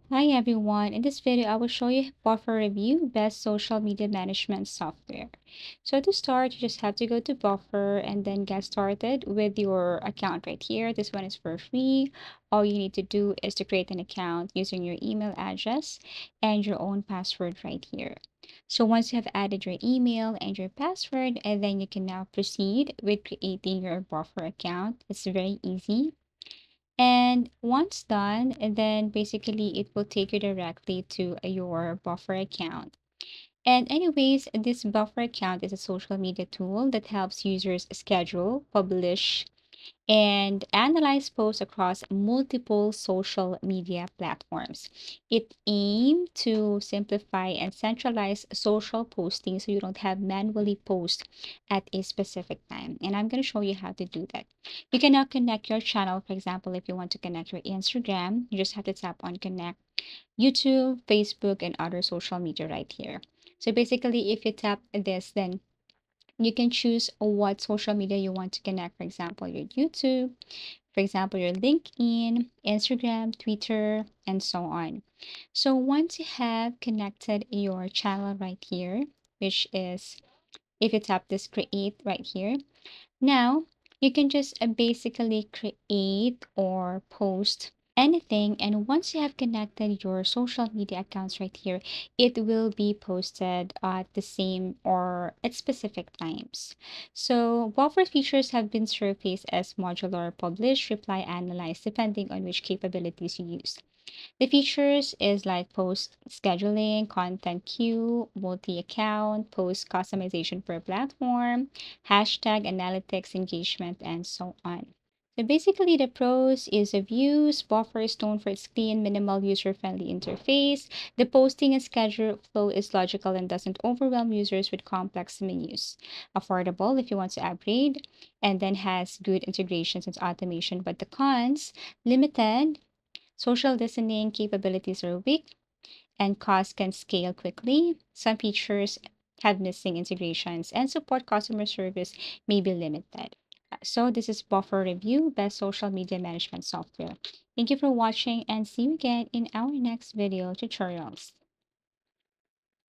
Hi everyone, in this video I will show you Buffer Review Best Social Media Management Software. So to start, you just have to go to Buffer and then get started with your account right here. This one is for free. All you need to do is to create an account using your email address and your own password right here. So once you have added your email and your password, and then you can now proceed with creating your Buffer account. It's very easy. And once done, and then basically it will take you directly to your buffer account. And anyways, this buffer account is a social media tool that helps users schedule, publish, and analyze posts across multiple social media platforms. It aimed to simplify and centralize social posting so you don't have manually post at a specific time. And I'm going to show you how to do that. You can now connect your channel. For example, if you want to connect your Instagram, you just have to tap on connect YouTube, Facebook, and other social media right here. So basically, if you tap this, then you can choose what social media you want to connect. For example, your YouTube, for example, your LinkedIn, Instagram, Twitter, and so on. So once you have connected your channel right here, which is if you tap this create right here, now you can just basically create or post anything. And once you have connected your social media accounts right here, it will be posted at the same or at specific times. So buffer features have been surfaced as modular publish, reply, analyze, depending on which capabilities you use. The features is like post scheduling, content queue, multi-account, post customization per platform, hashtag analytics, engagement, and so on. So basically, the pros is the views, buffer is known for its clean, minimal, user-friendly interface. The posting and schedule flow is logical and doesn't overwhelm users with complex menus. Affordable if you want to upgrade, and then has good integrations and automation. But the cons, limited, social listening capabilities are weak, and costs can scale quickly. Some features have missing integrations, and support customer service may be limited. So this is Buffer Review, best social media management software. Thank you for watching and see you again in our next video tutorials.